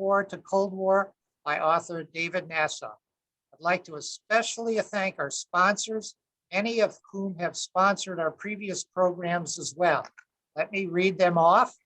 War to Cold War by author David Nasaw. I'd like to especially thank our sponsors, many of whom have sponsored our previous programs as well. Let me read them off.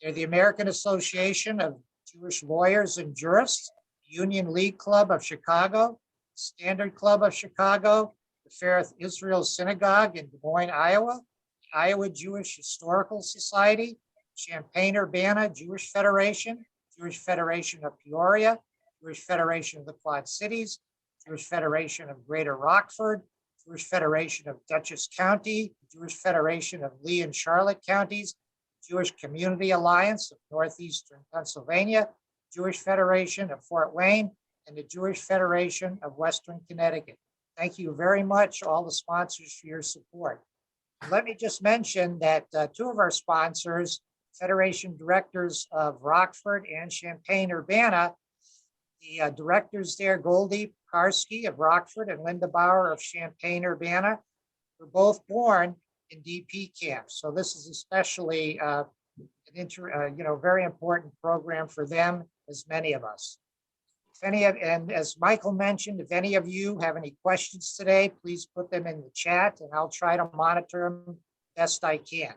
They're the American Association of Jewish Lawyers and Jurists, the Union League Club of Chicago, Standard Club of Chicago, the Faith Israel Synagogue in Des Moines, Iowa, the Iowa Jewish Historical Society, Champaign-Urbana Jewish Federation, Jewish Federation of Peoria, Jewish Federation of the Quad Cities, Jewish Federation of Greater Rockford, Jewish Federation of Dutchess County, Jewish Federation of Lee and Charlotte Counties, Jewish Community Alliance of Northeastern Pennsylvania, Jewish Federation of Fort Wayne, and the Jewish Federation of Western Connecticut. Thank you very much, all the sponsors, for your support. Let me just mention that two of our sponsors, Federation Directors of Rockford and Champaign-Urbana, the directors there, Goldie Karski of Rockford and Linda Bauer of Champaign-Urbana, were both born in DP camps. So this is especially an very important program for them, as many of us. And as Michael mentioned, if any of you have any questions today, please put them in the chat and I'll try to monitor them best I can.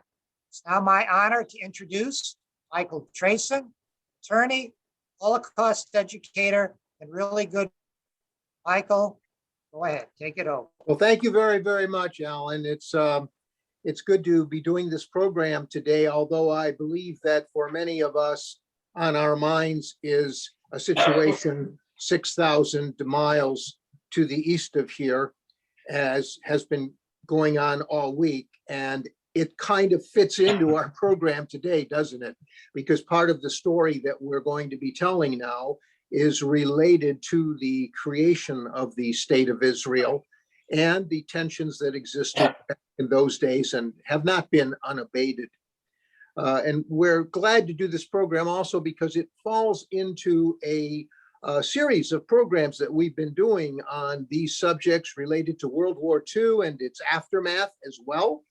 It's now my honor to introduce Michael Trayson, attorney, Holocaust educator, and really good. Michael, go ahead, take it over. Well, thank you very, very much, Alan. It's good to be doing this program today, although I believe that for many of us on our minds is a situation 6,000 miles to the east of here, as has been going on all week. And it kind of fits into our program today, doesn't it? Because part of the story that we're going to be telling now is related to the creation of the state of Israel and the tensions that existed in those days and have not been unabated. And we're glad to do this program also because it falls into a series of programs that we've been doing on these subjects related to World War II and its aftermath as well.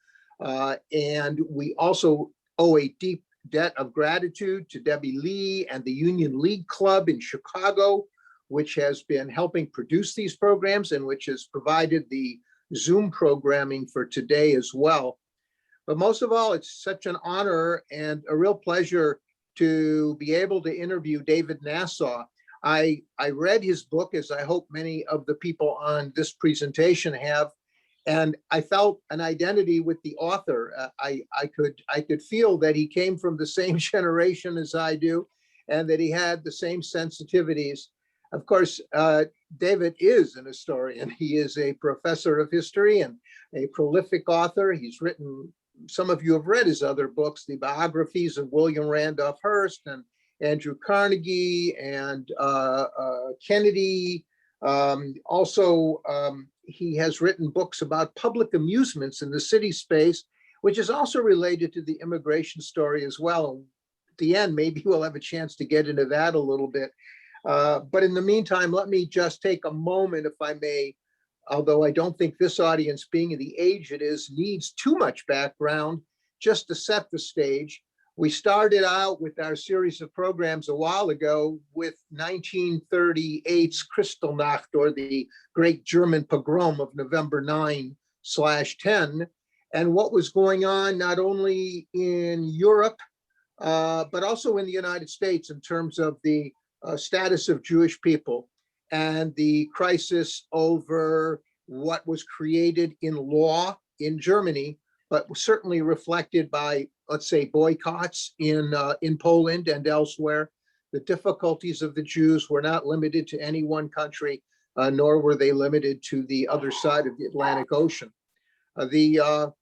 And we also owe a deep debt of gratitude to Debbie Lee and the Union League Club in Chicago, which has been helping produce these programs and which has provided the Zoom programming for today as well. But most of all, it's such an honor and a real pleasure to be able to interview David Nasaw. I read his book, as I hope many of the people on this presentation have, and I felt an identity with the author. I could feel that he came from the same generation as I do, and that he had the same sensitivities. Of course, David is an historian. He is a professor of history and a prolific author. He's written, some of you have read his other books, the biographies of William Randolph Hearst and Andrew Carnegie and Kennedy. He has written books about public amusements in the city space, which is also related to the immigration story as well. At the end, maybe we'll have a chance to get into that a little bit. But in the meantime, let me just take a moment, if I may, although I don't think this audience, being the age it is, needs too much background, just to set the stage. We started out with our series of programs a while ago with 1938's Kristallnacht, or the Great German Pogrom of November 9/10, and what was going on not only in Europe, but also in the United States in terms of the status of Jewish people and the crisis over what was created in law in Germany, but certainly reflected by, let's say, boycotts in Poland and elsewhere. The difficulties of the Jews were not limited to any one country, nor were they limited to the other side of the Atlantic Ocean. The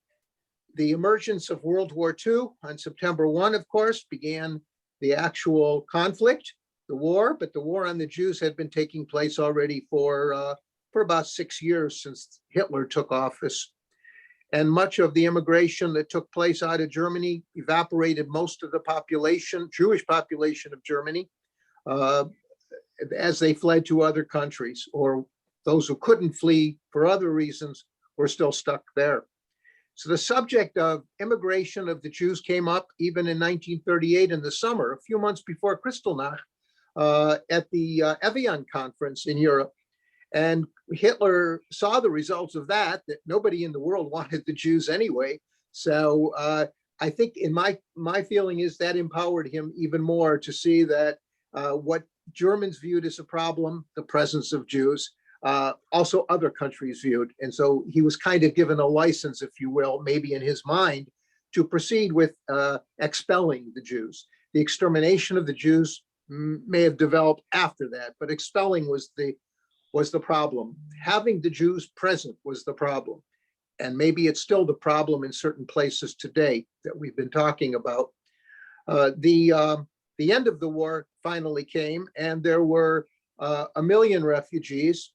emergence of World War II on September 1, of course, began the actual conflict, the war, but the war on the Jews had been taking place already for about 6 years since Hitler took office. And much of the immigration that took place out of Germany evaporated most of the population, Jewish population of Germany, as they fled to other countries, or those who couldn't flee for other reasons were still stuck there. So the subject of immigration of the Jews came up even in 1938 in the summer, a few months before Kristallnacht, at the Evian conference in Europe. And Hitler saw the results of that nobody in the world wanted the Jews anyway. So I think in my feeling is that empowered him even more to see that what Germans viewed as a problem, the presence of Jews, also other countries viewed. And so he was kind of given a license, if you will, maybe in his mind, to proceed with expelling the Jews. The extermination of the Jews may have developed after that, but expelling was the problem. Having the Jews present was the problem. And maybe it's still the problem in certain places today that we've been talking about. The end of the war finally came, and there were 1 million refugees.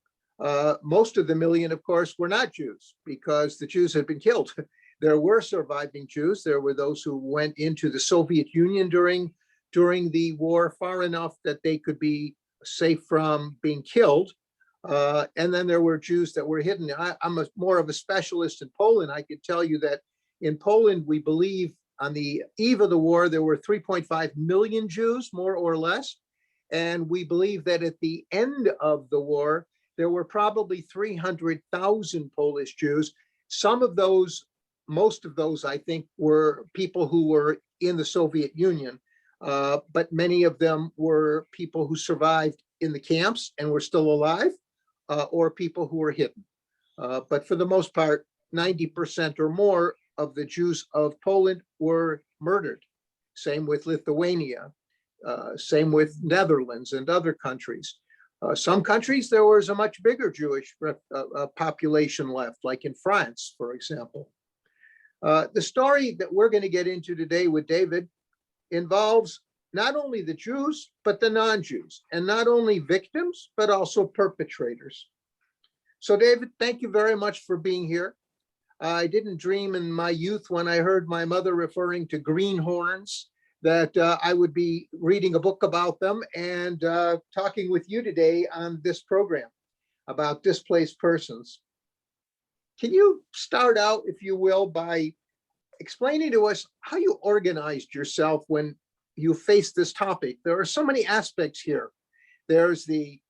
Most of the million, of course, were not Jews because the Jews had been killed. There were surviving Jews. There were those who went into the Soviet Union during the war far enough that they could be safe from being killed. And then there were Jews that were hidden. I'm more of a specialist in Poland. I could tell you that in Poland, we believe on the eve of the war, there were 3.5 million Jews, more or less. And we believe that at the end of the war, there were probably 300,000 Polish Jews. Some of those, most of those, I think, were people who were in the Soviet Union. But many of them were people who survived in the camps and were still alive, or people who were hidden. But for the most part, 90% or more of the Jews of Poland were murdered. Same with Lithuania, same with Netherlands and other countries. Some countries, there was a much bigger Jewish population left, like in France, for example. The story that we're going to get into today with David involves not only the Jews, but the non-Jews, and not only victims, but also perpetrators. So David, thank you very much for being here. I didn't dream in my youth when I heard my mother referring to greenhorns that I would be reading a book about them and talking with you today on this program about displaced persons. Can you start out, if you will, by explaining to us how you organized yourself when you faced this topic? There are so many aspects here. There's the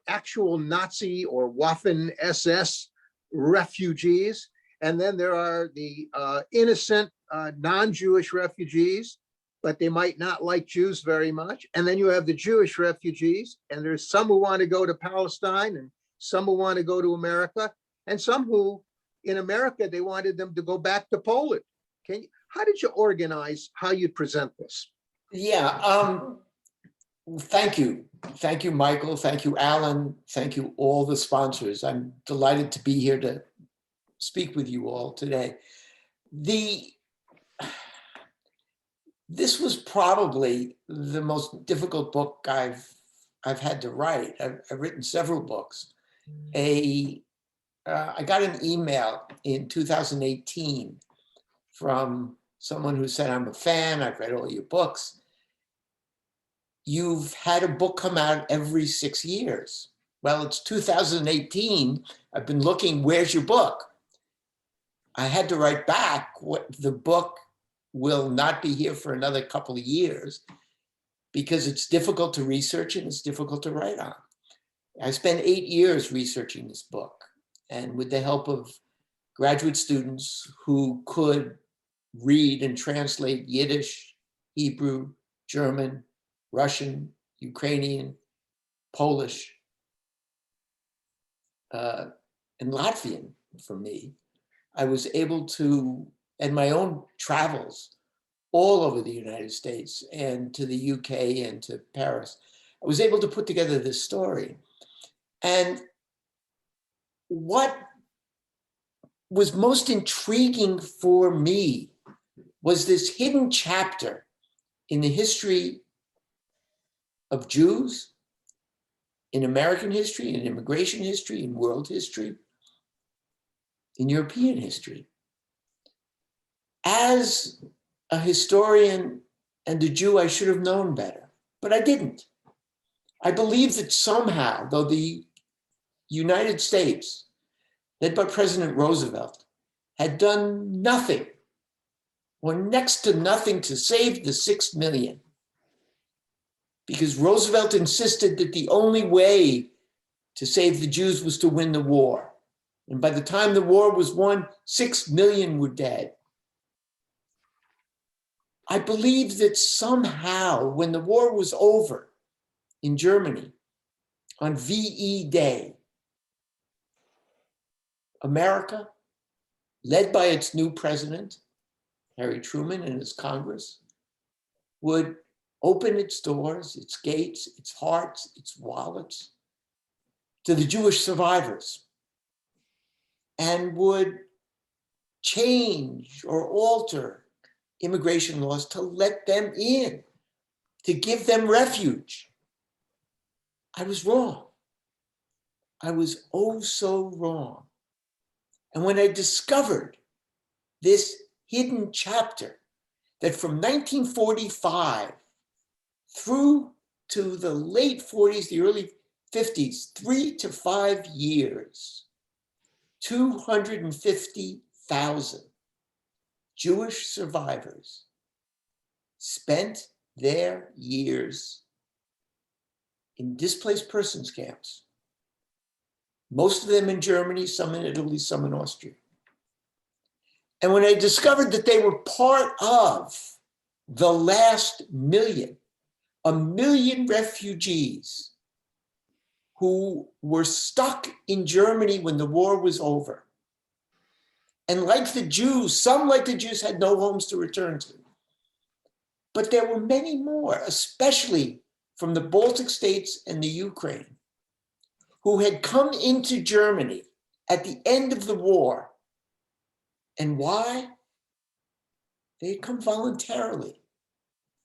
actual Nazi or Waffen SS refugees, and then there are the innocent non-Jewish refugees, but they might not like Jews very much. And then you have the Jewish refugees, and there's some who want to go to Palestine and some who want to go to America, and some who in America, they wanted them to go back to Poland. How did you organize how you present this? Yeah, thank you. Thank you, Michael. Thank you, Alan. Thank you, all the sponsors. I'm delighted to be here to speak with you all today. This was probably the most difficult book I've had to write. I've written several books. I got an email in 2018 from someone who said, "I'm a fan, I've read all your books. You've had a book come out every 6 years." Well, it's 2018. I've been looking, where's your book? I had to write back, the book will not be here for another couple of years because it's difficult to research and it's difficult to write on. I spent 8 years researching this book, and with the help of graduate students who could read and translate Yiddish, Hebrew, German, Russian, Ukrainian, Polish, and Latvian for me, I was able to, and my own travels all over the United States and to the UK and to Paris, I was able to put together this story. And what was most intriguing for me was this hidden chapter in the history of Jews, in American history, in immigration history, in world history, in European history. As a historian and a Jew, I should have known better, but I didn't. I believe that somehow, though the United States, led by President Roosevelt, had done nothing or next to nothing to save the 6 million, because Roosevelt insisted that the only way to save the Jews was to win the war. And by the time the war was won, 6 million were dead. I believe that somehow, when the war was over in Germany, on VE Day, America, led by its new president, Harry Truman, and his Congress, would open its doors, its gates, its hearts, its wallets to the Jewish survivors, and would change or alter immigration laws to let them in, to give them refuge. I was wrong. I was oh so wrong. And when I discovered this hidden chapter, that from 1945 through to the late 40s, the early 50s, 3 to 5 years, 250,000 Jewish survivors spent their years in displaced persons camps, most of them in Germany, some in Italy, some in Austria. And when I discovered that they were part of the last million, 1 million refugees who were stuck in Germany when the war was over. And like the Jews, some like the Jews had no homes to return to. But there were many more, especially from the Baltic states and the Ukraine, who had come into Germany at the end of the war. And why? They had come voluntarily,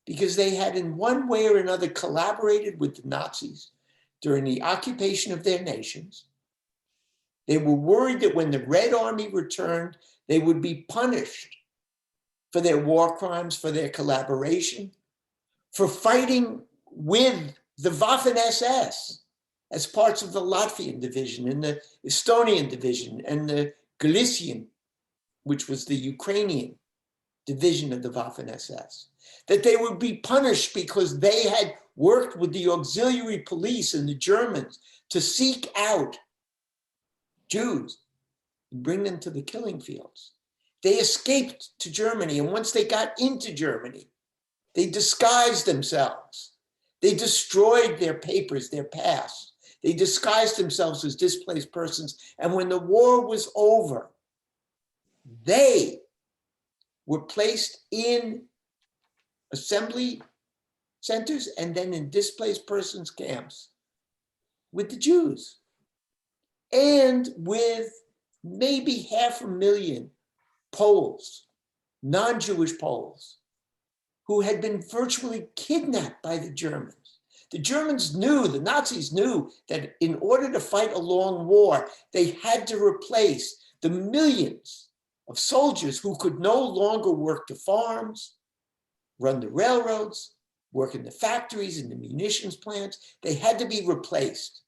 because they had in one way or another collaborated with the Nazis during the occupation of their nations. They were worried that when the Red Army returned, they would be punished for their war crimes, for their collaboration, for fighting with the Waffen-SS as parts of the Latvian division and the Estonian division and the Galician, which was the Ukrainian division of the Waffen-SS. That they would be punished because they had worked with the auxiliary police and the Germans to seek out Jews and bring them to the killing fields. They escaped to Germany, and once they got into Germany, they disguised themselves. They destroyed their papers, their past. They disguised themselves as displaced persons, and when the war was over, they were placed in assembly centers and then in displaced persons camps with the Jews, and with maybe 500,000 Poles, non-Jewish Poles, who had been virtually kidnapped by the Germans. The Germans knew, the Nazis knew, that in order to fight a long war, they had to replace the millions of soldiers who could no longer work the farms, run the railroads, work in the factories, in the munitions plants. They had to be replaced.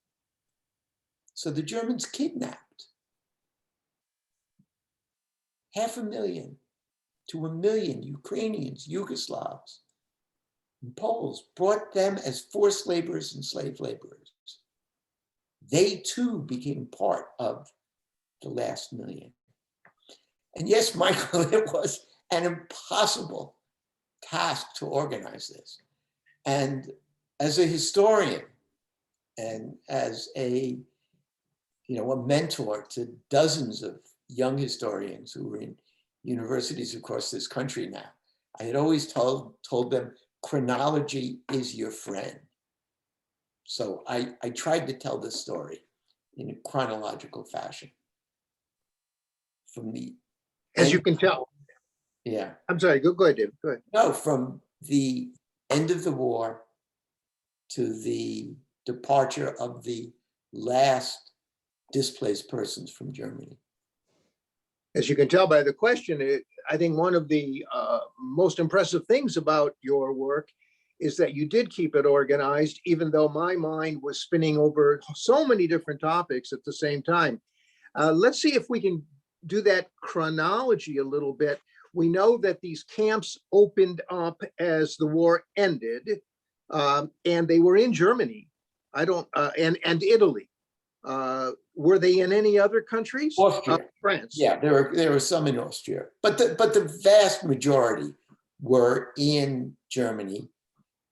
So the Germans kidnapped 500,000 to 1 million Ukrainians, Yugoslavs, and Poles, brought them as forced laborers and slave laborers. They too became part of the last million. And yes, Michael, it was an impossible task to organize this. And as a historian and as a mentor to dozens of young historians who were in universities across this country now, I had always told them, chronology is your friend. So I tried to tell this story in a chronological fashion. From the As you can tell. Yeah. I'm sorry, go ahead, David, go ahead. No, from the end of the war to the departure of the last displaced persons from Germany. As you can tell by the question, I think one of the most impressive things about your work is that you did keep it organized, even though my mind was spinning over so many different topics at the same time. Let's see if we can do that chronology a little bit. We know that these camps opened up as the war ended, And they were in Germany. And Italy. Were they in any other countries? Austria. France. Yeah, there were some in Austria, but the vast majority were in Germany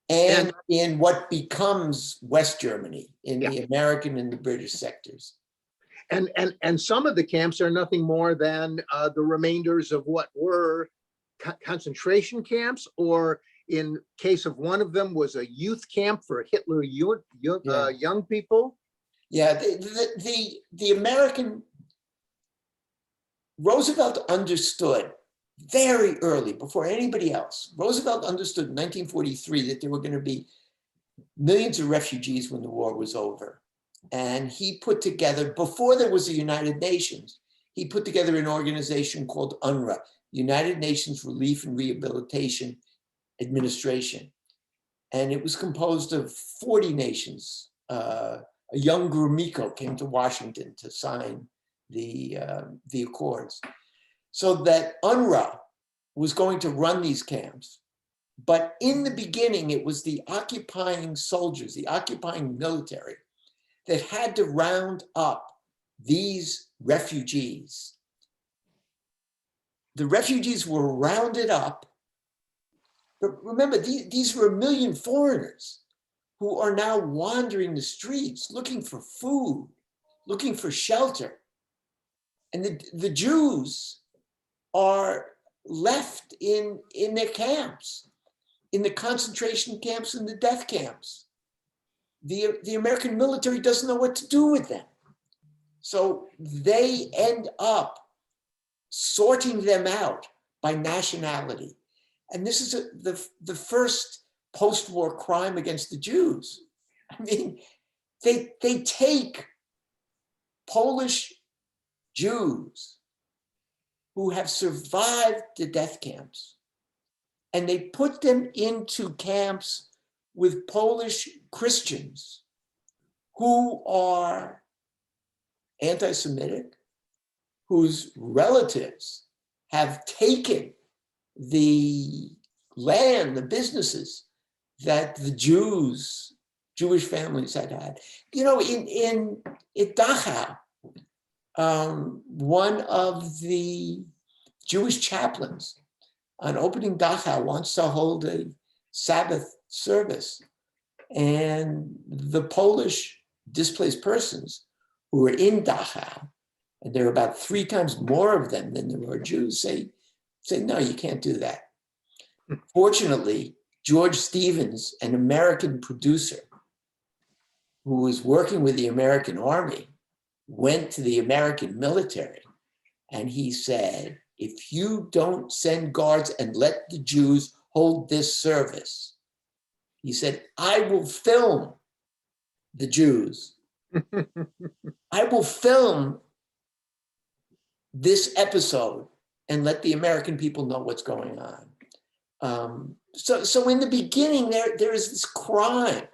and in what becomes West Germany, in the American and the British sectors. And some of the camps are nothing more than the remainders of what were concentration camps, or in case of one of them was a youth camp for Hitler young people. Yeah, the American, Roosevelt understood very early, before anybody else, Roosevelt understood in 1943 that there were going to be millions of refugees when the war was over. And he put together, before there was the United Nations, he put together an organization called UNRWA, United Nations Relief and Rehabilitation Administration. And it was composed of 40 nations. A young Gromyko came to Washington to sign the accords. So that UNRWA was going to run these camps. But in the beginning, it was the occupying soldiers, the occupying military, that had to round up these refugees. The refugees were rounded up. But remember, these were 1 million foreigners who are now wandering the streets, looking for food, looking for shelter. And the Jews are left in their camps, in the concentration camps and the death camps. The American military doesn't know what to do with them. So they end up sorting them out by nationality. And this is the first post-war crime against the Jews. I mean, they take Polish Jews who have survived the death camps, and they put them into camps with Polish Christians who are anti-Semitic, whose relatives have taken the land, the businesses that the Jewish families had. You know, in Dachau, one of the Jewish chaplains on opening Dachau wants to hold a Sabbath service. And the Polish displaced persons who were in Dachau, and there are about 3 times more of them than there were Jews, say, no, you can't do that. Fortunately, George Stevens, an American producer who was working with the American Army, went to the American military, and he said, if you don't send guards and let the Jews hold this service, he said, I will film the Jews. I will film this episode and let the American people know what's going on. So in the beginning, there is this crime.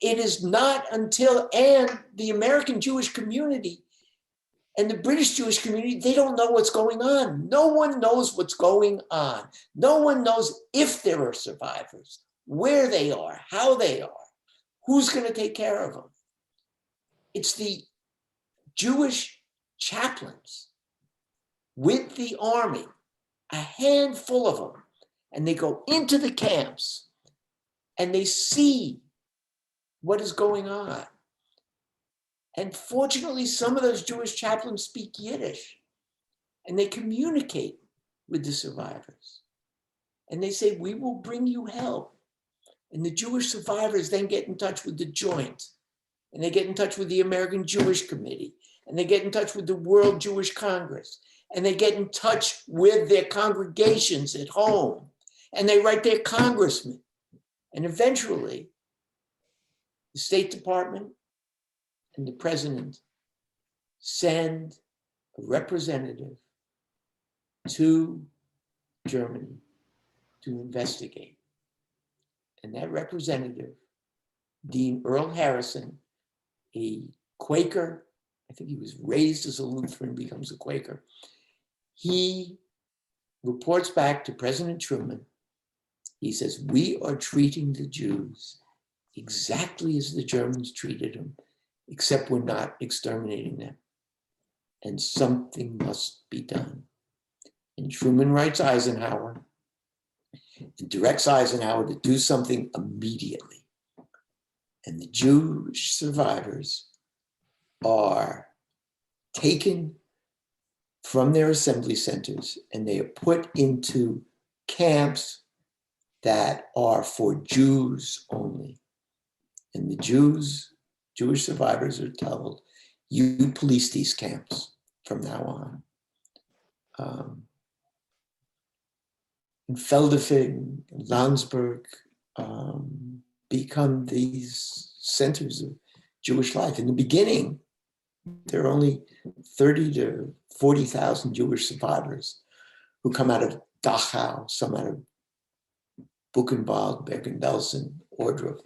It is not until, and the American Jewish community and the British Jewish community, they don't know what's going on. No one knows what's going on. No one knows if there are survivors, where they are, how they are, who's going to take care of them. It's the Jewish chaplains with the army, a handful of them, and they go into the camps and they see what is going on. And fortunately, some of those Jewish chaplains speak Yiddish, and they communicate with the survivors. And they say, we will bring you help. And the Jewish survivors then get in touch with the Joint, and they get in touch with the American Jewish Committee, and they get in touch with the World Jewish Congress, and they get in touch with their congregations at home, and they write their congressmen. And eventually, the State Department and the president send a representative to Germany to investigate. And that representative, Dean Earl Harrison, a Quaker, I think he was raised as a Lutheran, becomes a Quaker. He reports back to President Truman. He says, we are treating the Jews exactly as the Germans treated them, except we're not exterminating them. And something must be done. And Truman writes Eisenhower and directs Eisenhower to do something immediately. And the Jewish survivors are taken from their assembly centers and they are put into camps that are for Jews only. And the Jewish survivors are told, you police these camps from now on. And Feldafing and Landsberg become these centers of Jewish life. In the beginning, there are only 30 to 40,000 Jewish survivors who come out of Dachau, some out of Buchenwald, Bergen-Belsen, Ohrdruf.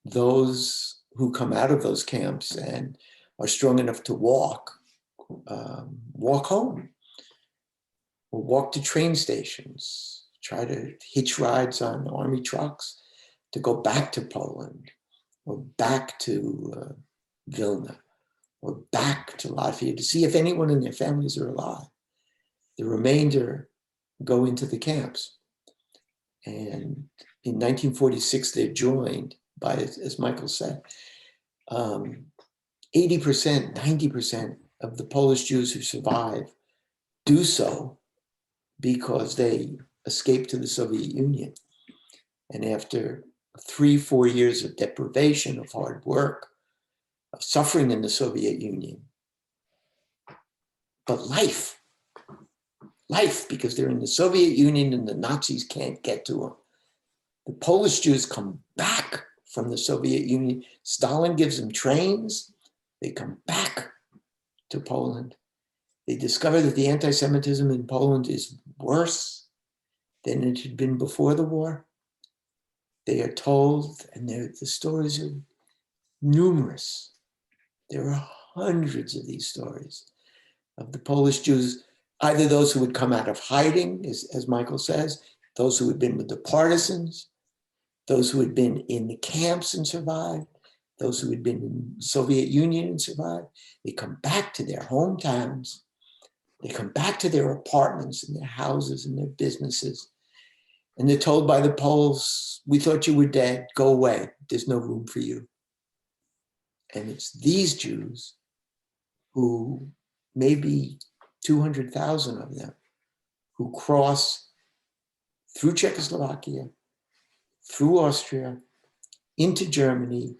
Those who come out of those camps and are strong enough to walk home or walk to train stations, try to hitch rides on army trucks to go back to Poland or back to Vilna or back to Latvia to see if anyone in their families are alive. The remainder go into the camps. And in 1946, they're joined by, as Michael said, 80%, 90% of the Polish Jews who survive do so because they escaped to the Soviet Union. And after 3-4 years of deprivation, of hard work, of suffering in the Soviet Union, but life, because they're in the Soviet Union and the Nazis can't get to them. The Polish Jews come back from the Soviet Union. Stalin gives them trains. They come back to Poland. They discover that the anti-Semitism in Poland is worse than it had been before the war. They are told, and the stories are numerous. There are hundreds of these stories of the Polish Jews, either those who would come out of hiding, as Michael says, those who had been with the partisans, those who had been in the camps and survived, those who had been in the Soviet Union and survived. They come back to their hometowns. They come back to their apartments and their houses and their businesses. And they're told by the Poles, we thought you were dead, go away, there's no room for you. And it's these Jews who, maybe 200,000 of them, who cross through Czechoslovakia, through Austria, into Germany,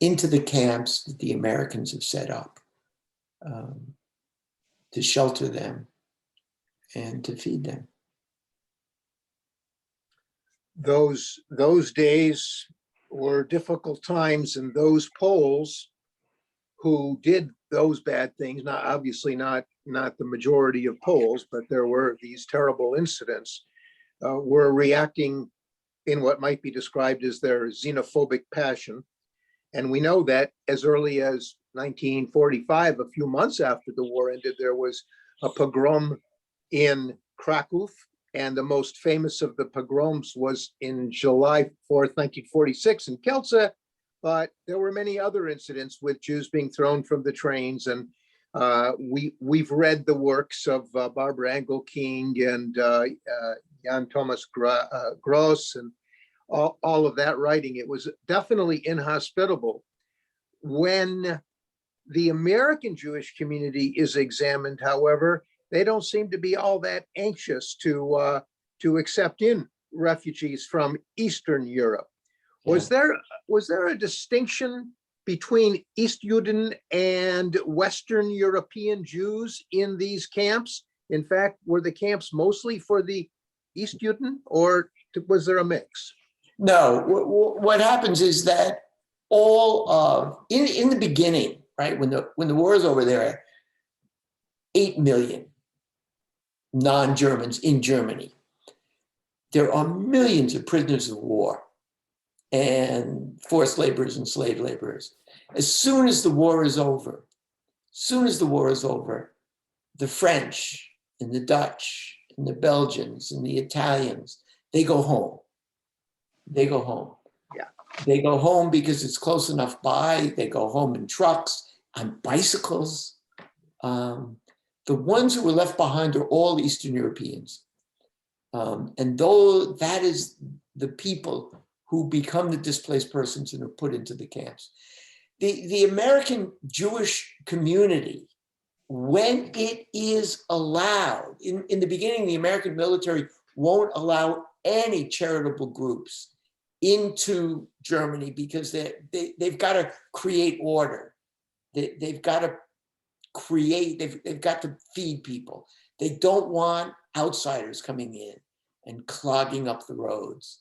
into the camps that the Americans have set up to shelter them and to feed them. Those days were difficult times, and those Poles who did those bad things, not obviously not the majority of Poles, but there were these terrible incidents, were reacting in what might be described as their xenophobic passion. And we know that as early as 1945, a few months after the war ended, there was a pogrom in Krakow. And the most famous of the pogroms was in July 4th, 1946 in Kielce. But there were many other incidents with Jews being thrown from the trains. And we've read the works of Barbara Engelking and Jan Thomas Gross and all of that writing. It was definitely inhospitable. When the American Jewish community is examined, however, they don't seem to be all that anxious to accept in refugees from Eastern Europe. Was there a distinction between East Juden and Western European Jews in these camps? In fact, were the camps mostly for the East Juden, or was there a mix? No, what happens is that in the beginning, right, when the war is over, there are 8 million non-Germans in Germany. There are millions of prisoners of war and forced laborers and slave laborers. As soon as the war is over, the French and the Dutch and the Belgians and the Italians, they go home. They go home because it's close enough by. They go home in trucks, on bicycles. The ones who were left behind are all Eastern Europeans. And though that is the people who become the displaced persons and are put into the camps. The American Jewish community, when it is allowed, in the beginning, the American military won't allow any charitable groups into Germany because they've got to create order. They've got to create, they've got to feed people. They don't want outsiders coming in and clogging up the roads.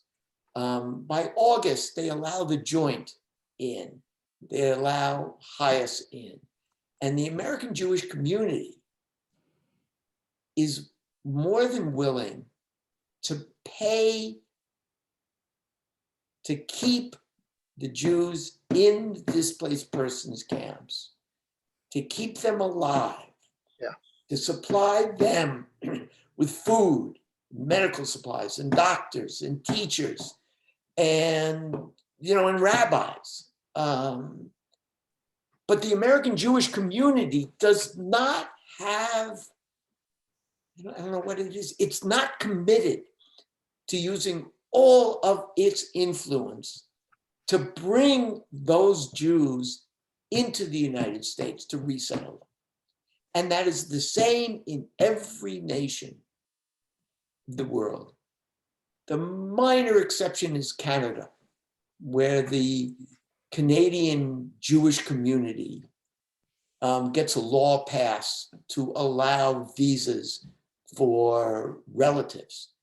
By August, they allow the Joint in. They allow Hias in. And the American Jewish community is more than willing to pay to keep the Jews in the displaced persons camps, to keep them alive, to supply them with food, medical supplies, and doctors, and teachers, and and rabbis. But the American Jewish community does not have, I don't know what it is, it's not committed to using all of its influence to bring those Jews into the United States to resettle them. And that is the same in every nation of the world. The minor exception is Canada, where the Canadian Jewish community gets a law passed to allow visas for relatives.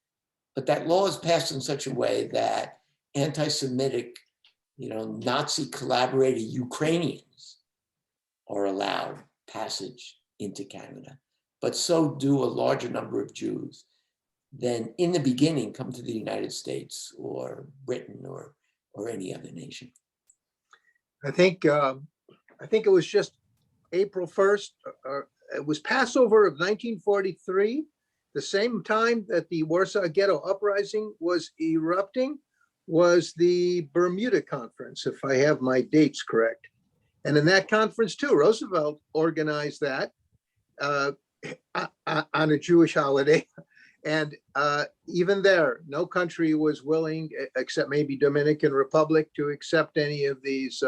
But that law is passed in such a way that anti-Semitic, Nazi collaborator Ukrainians are allowed passage into Canada. But so do a larger number of Jews than in the beginning come to the United States or Britain or any other nation. I think it was just April 1st, it was Passover of 1943, the same time that the Warsaw Ghetto Uprising was erupting, was the Bermuda Conference, if I have my dates correct. And in that conference too, Roosevelt organized that on a Jewish holiday. And even there, no country was willing, except maybe Dominican Republic, to accept any of these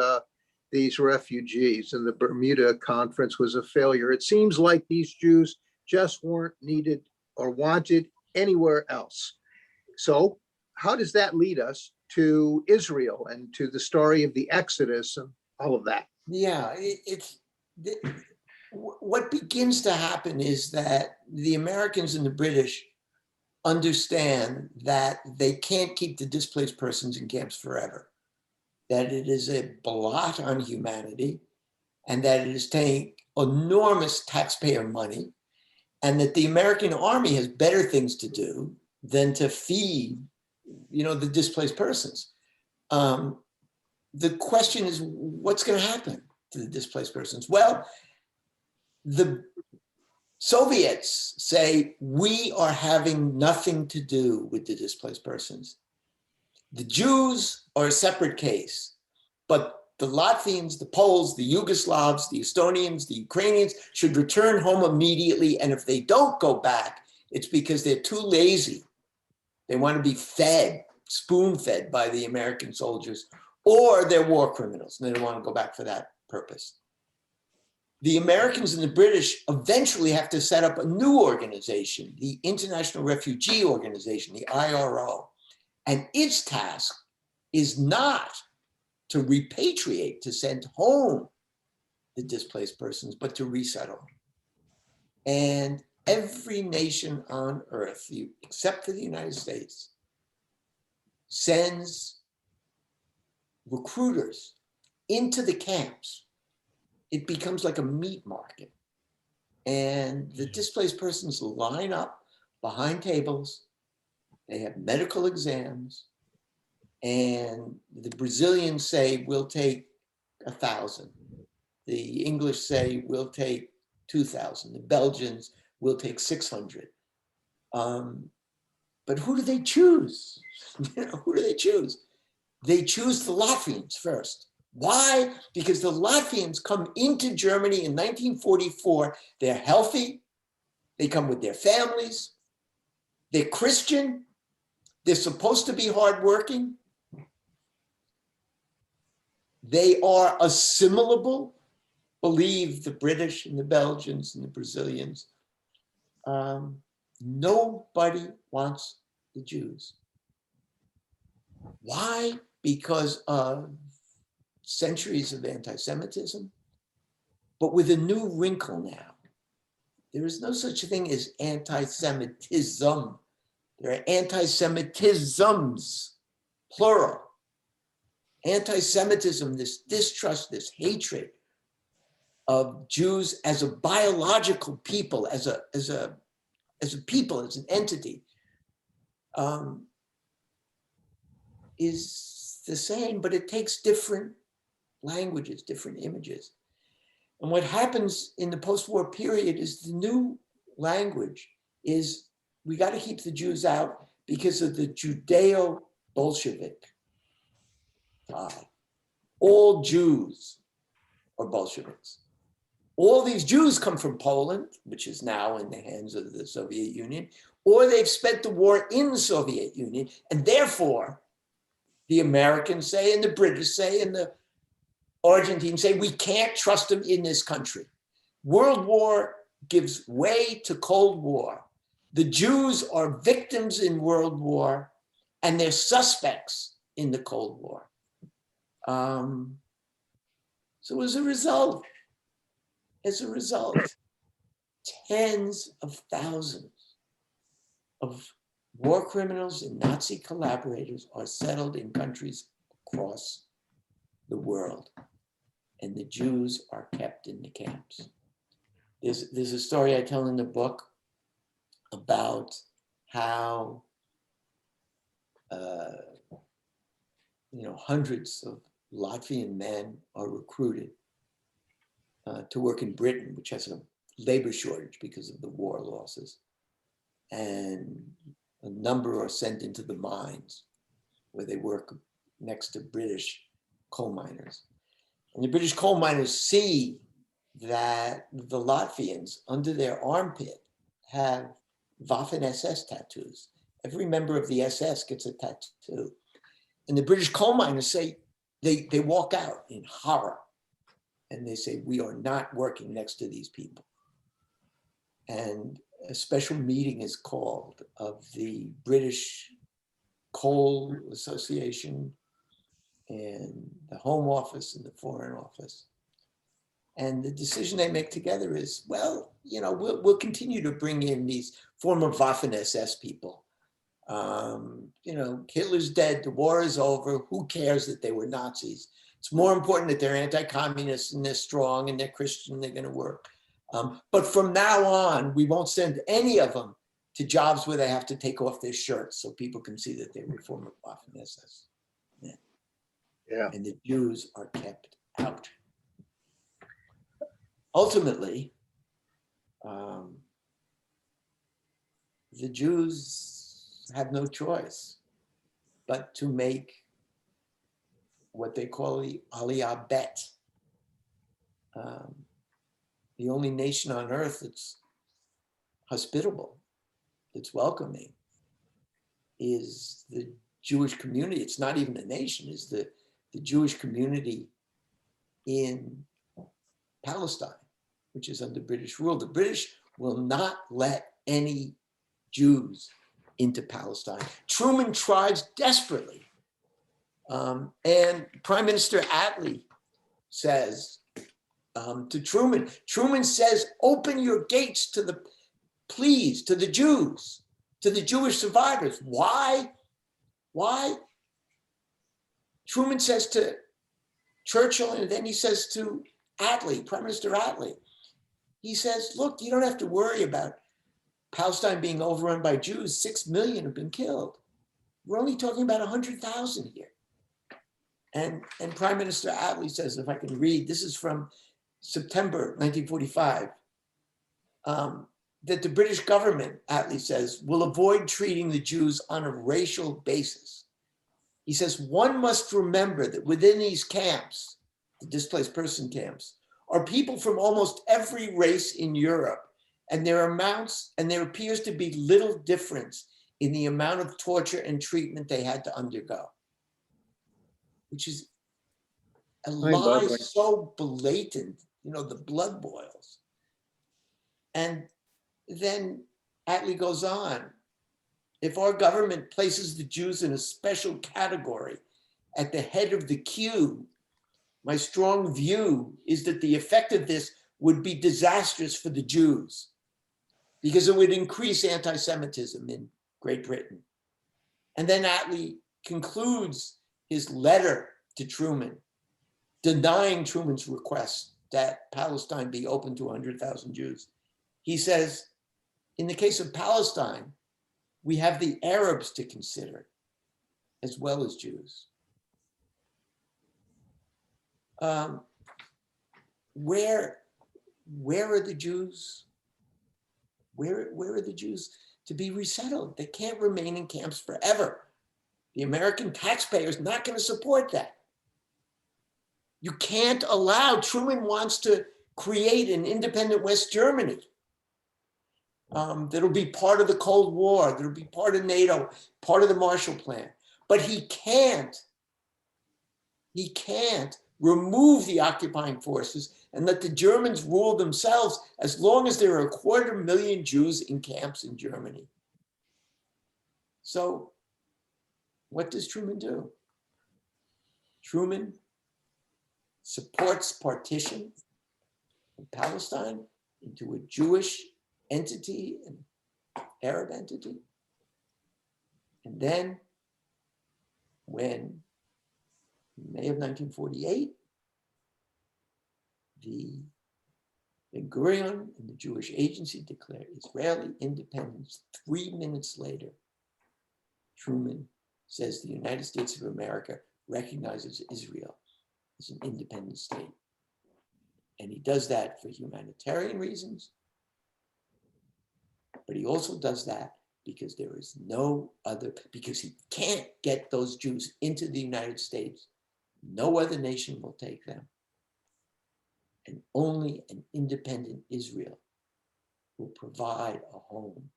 refugees. And the Bermuda Conference was a failure. It seems like these Jews just weren't needed or wanted anywhere else. So how does that lead us to Israel and to the story of the Exodus and all of that? Yeah, what begins to happen is that the Americans and the British understand that they can't keep the displaced persons in camps forever, that it is a blot on humanity, and that it is taking enormous taxpayer money, and that the American army has better things to do than to feed, the displaced persons. The question is, what's going to happen to the displaced persons? Well, the Soviets say, we are having nothing to do with the displaced persons. The Jews are a separate case, but the Latvians, the Poles, the Yugoslavs, the Estonians, the Ukrainians should return home immediately. And if they don't go back, it's because they're too lazy. They want to be fed, spoon-fed by the American soldiers, or they're war criminals and they don't want to go back for that purpose. The Americans and the British eventually have to set up a new organization, the International Refugee Organization, the IRO. And its task is not to repatriate, to send home the displaced persons, but to resettle. And every nation on earth, except for the United States, sends recruiters into the camps. It becomes like a meat market. And the displaced persons line up behind tables. They have medical exams. And the Brazilians say, we'll take 1,000. The English say, we'll take 2,000. The Belgians will take 600. But who do they choose? Who do they choose? they choose the Latvians first. Why? Because the Latvians come into Germany in 1944. They're healthy. They come with their families. They're Christian. They're supposed to be hardworking. They are assimilable, believe the British and the Belgians and the Brazilians. Nobody wants the Jews. Why? Because of centuries of anti-Semitism, but with a new wrinkle now. There is no such thing as anti-Semitism. There are anti-Semitisms, plural. Anti-Semitism, this distrust, this hatred of Jews as a biological people, as a people, as an entity, is the same, but it takes different languages, different images. And what happens in the post-war period is the new language is we got to keep the Jews out because of the Judeo-Bolshevik tie. All Jews are Bolsheviks. All these Jews come from Poland, which is now in the hands of the Soviet Union, or they've spent the war in the Soviet Union, and therefore the Americans say, and the British say, and the Argentines say, we can't trust them in this country. World War gives way to Cold War. The Jews are victims in World War, and they're suspects in the Cold War. So as a result, tens of thousands of war criminals and Nazi collaborators are settled in countries across the world, and the Jews are kept in the camps. There's a story I tell in the book about how hundreds of Latvian men are recruited to work in Britain, which has a labor shortage because of the war losses. And a number are sent into the mines where they work next to British coal miners. And the British coal miners see that the Latvians under their armpit have Waffen-SS tattoos. Every member of the SS gets a tattoo. And the British coal miners say, they walk out in horror and they say, we are not working next to these people. And a special meeting is called of the British Coal Association and the Home Office and the Foreign Office. And the decision they make together is, well, we'll continue to bring in these former Waffen-SS people. Hitler's dead, the war is over, who cares that they were Nazis? It's more important that they're anti-communist and they're strong and they're Christian and they're gonna work. But from now on, we won't send any of them to jobs where they have to take off their shirts so people can see that they were former Waffen-SS. Yeah. And the Jews are kept out. Ultimately, the Jews have no choice but to make what they call the Aliyah bet. The only nation on earth that's hospitable, that's welcoming, is the Jewish community. It's not even a nation, it's the Jewish community in Palestine, which is under British rule. The British will not let any Jews into Palestine. Truman tries desperately. And Prime Minister Attlee says to Truman says, open your gates to the Jews, to the Jewish survivors. Why? Truman says to Churchill, and then he says to Attlee, Prime Minister Attlee, he says, look, you don't have to worry about Palestine being overrun by Jews. 6 million have been killed. We're only talking about 100,000 here. And Prime Minister Attlee says, if I can read, this is from September 1945, that the British government, Attlee says, will avoid treating the Jews on a racial basis. He says, one must remember that within these camps, the displaced person camps, are people from almost every race in Europe, and there appears to be little difference in the amount of torture and treatment they had to undergo, which is a lie Mind-boggling. so blatant, the blood boils. And then Attlee goes on, if our government places the Jews in a special category at the head of the queue, my strong view is that the effect of this would be disastrous for the Jews because it would increase anti-Semitism in Great Britain. And then Attlee concludes his letter to Truman, denying Truman's request that Palestine be open to 100,000 Jews. He says, in the case of Palestine, we have the Arabs to consider as well as Jews. Where are the Jews? Where are the Jews to be resettled? They can't remain in camps forever. The American taxpayer is not going to support that. You can't allow, Truman wants to create an independent West Germany that'll be part of the Cold War, that'll be part of NATO, part of the Marshall Plan. But he can't remove the occupying forces and let the Germans rule themselves as long as there are 250,000 Jews in camps in Germany. So what does Truman do? Truman supports partition of Palestine into a Jewish entity and Arab entity. And then when in May of 1948, the Ben Gurion and the Jewish Agency declared Israeli independence. 3 minutes later, Truman says the United States of America recognizes Israel as an independent state. And he does that for humanitarian reasons, but he also does that because there is no other, because he can't get those Jews into the United States. No other nation will take them. And only an independent Israel will provide a home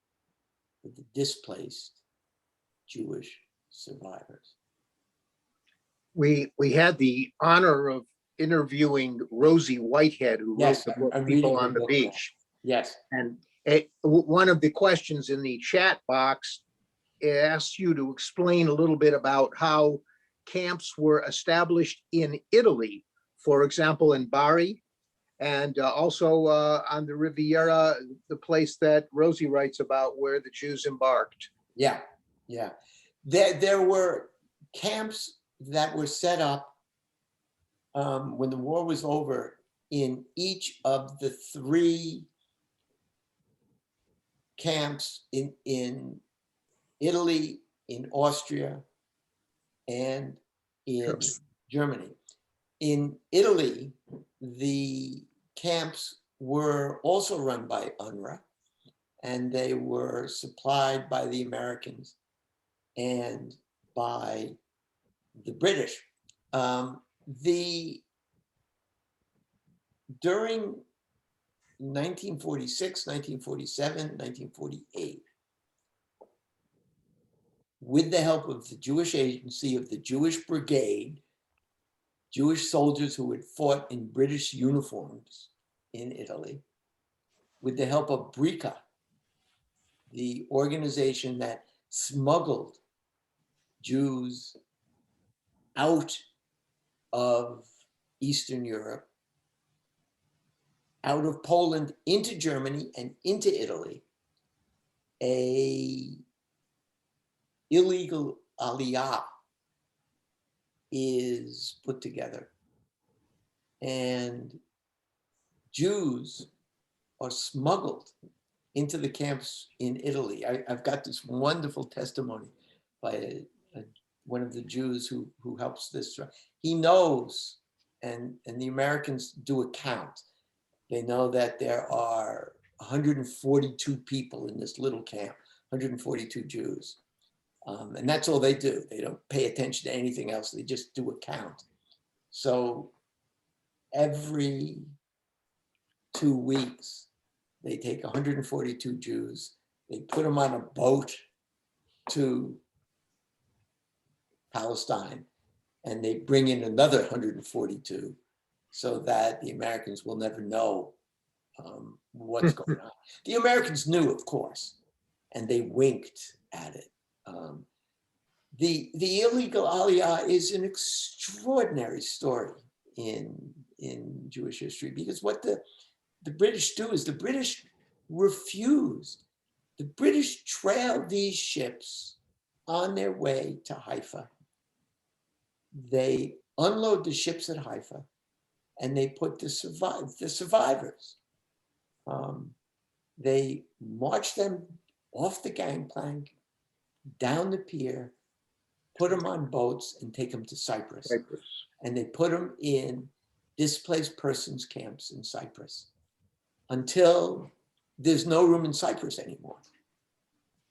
for the displaced Jewish survivors. We had the honor of interviewing Rosie Whitehead, who Yes, wrote the book I'm People reading the on the book Beach. Yes. And one of the questions in the chat box asks you to explain a little bit about how camps were established in Italy, for example, in Bari, and also on the Riviera, the place that Rosie writes about where the Jews embarked. Yeah. There were camps that were set up when the war was over in each of the 3 camps in Italy, in Austria, and in Germany. In Italy, the camps were also run by UNRWA, and they were supplied by the Americans and by the British. During 1946, 1947, 1948, with the help of the Jewish Agency, of the Jewish Brigade, Jewish soldiers who had fought in British uniforms in Italy, with the help of Brica, the organization that smuggled Jews out of Eastern Europe, out of Poland into Germany and into Italy, a illegal aliyah is put together, and Jews are smuggled into the camps in Italy. I've got this wonderful testimony by one of the Jews who helps this. He knows, and the Americans do a count. They know that there are 142 people in this little camp, 142 Jews. And that's all they do. They don't pay attention to anything else. They just do a count. So every 2 weeks, they take 142 Jews, they put them on a boat to Palestine, and they bring in another 142 so that the Americans will never know what's going on. The Americans knew, of course, and they winked at it. The illegal Aliyah is an extraordinary story in Jewish history, because what the British do is the British refuse. The British trail these ships on their way to Haifa. They unload the ships at Haifa, and they put the survivors. They march them off the gangplank, down the pier, put them on boats, and take them to Cyprus. And they put them in displaced persons camps in Cyprus until there's no room in Cyprus anymore.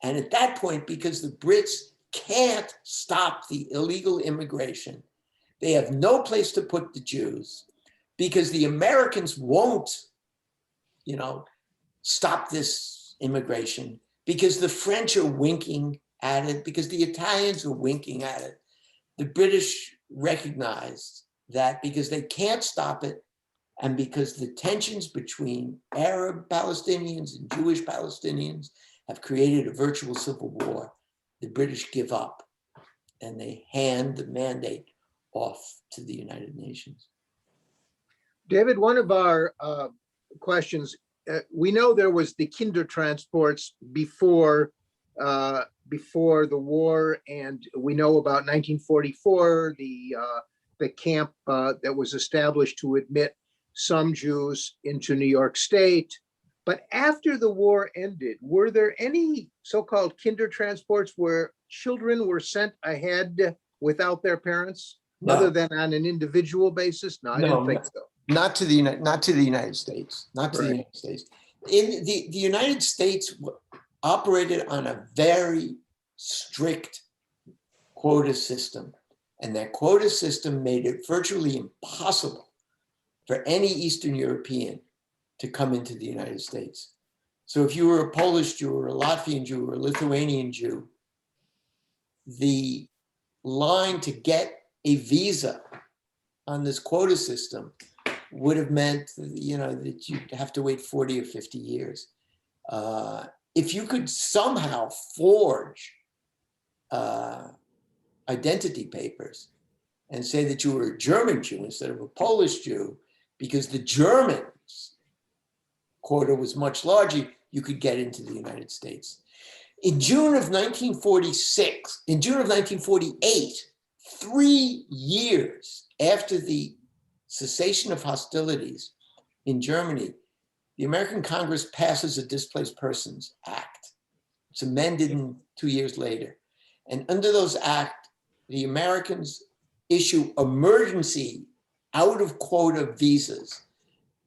And at that point, because the Brits can't stop the illegal immigration, they have no place to put the Jews, because the Americans won't, stop this immigration, because the French are winking at it, because the Italians are winking at it. The British recognized that because they can't stop it, and because the tensions between Arab Palestinians and Jewish Palestinians have created a virtual civil war, the British give up and they hand the mandate off to the United Nations. David, one of our questions, we know there was the kinder transports before the war, and we know about 1944, the camp that was established to admit some Jews into New York State. But after the war ended, were there any so-called kinder transports where children were sent ahead without their parents, No. other than on an individual basis? No, I didn't think so. Not to the United States. Not to the Right. United States. In the United States operated on a very strict quota system, and that quota system made it virtually impossible for any Eastern European to come into the United States. So if you were a Polish Jew or a Latvian Jew or a Lithuanian Jew, the line to get a visa on this quota system would have meant, that you'd have to wait 40 or 50 years. If you could somehow forge identity papers and say that you were a German Jew instead of a Polish Jew, because the Germans' quota was much larger, you could get into the United States. In June of 1948, 3 years after the cessation of hostilities in Germany, the American Congress passes a Displaced Persons Act. It's amended 2 years later. And under those acts, the Americans issue emergency out of quota visas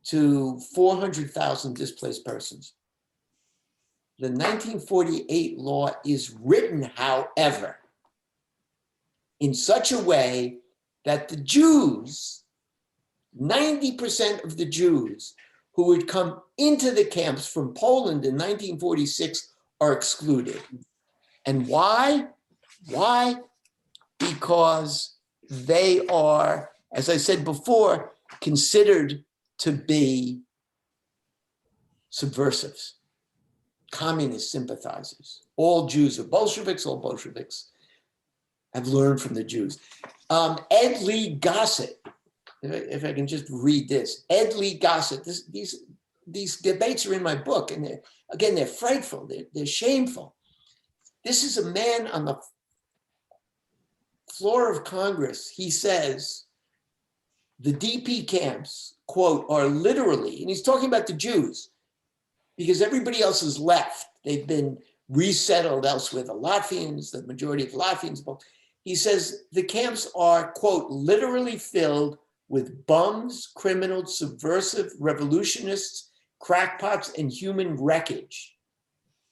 to 400,000 displaced persons. The 1948 law is written, however, in such a way that the Jews, 90% of the Jews who would come into the camps from Poland in 1946 are excluded. And why? Why? Because they are, as I said before, considered to be subversives, communist sympathizers. All Jews are Bolsheviks, all Bolsheviks have learned from the Jews. Ed Lee Gossett, if I can just read this. Ed Lee Gossett, these debates are in my book, and they're frightful, they're shameful. This is a man on the floor of Congress. He says, the DP camps, quote, are literally, and he's talking about the Jews, because everybody else has left. They've been resettled elsewhere, the Latvians, the majority of Latvians. He says the camps are, quote, literally filled with bums, criminals, subversive, revolutionists, crackpots, and human wreckage.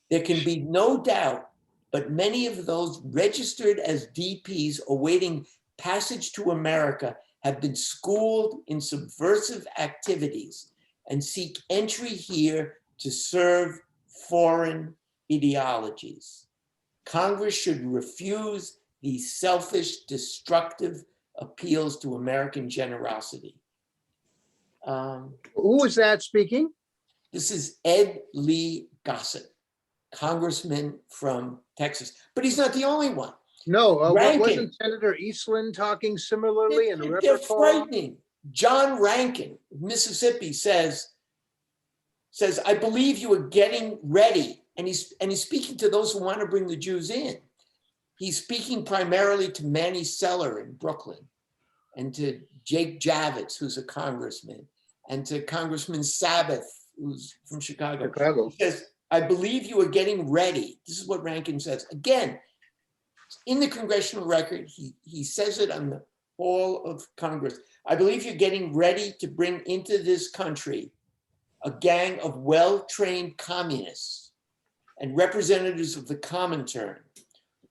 There can be no doubt but many of those registered as DPs awaiting passage to America have been schooled in subversive activities and seek entry here to serve foreign ideologies. Congress should refuse these selfish, destructive appeals to American generosity. Who is that speaking? This is Ed Lee Gossett, congressman from Texas, but he's not the only one. No, Rankin. wasn't Senator Eastland talking similarly in a They're repertoire? frightening. John Rankin, of Mississippi, says, I believe you are getting ready. And he's speaking to those who want to bring the Jews in. He's speaking primarily to Manny Seller in Brooklyn, and to Jake Javits, who's a congressman, and to Congressman Sabbath, who's from Chicago. He says, I believe you are getting ready. This is what Rankin says. Again, in the congressional record, he says it on the hall of Congress. I believe you're getting ready to bring into this country a gang of well-trained communists and representatives of the Comintern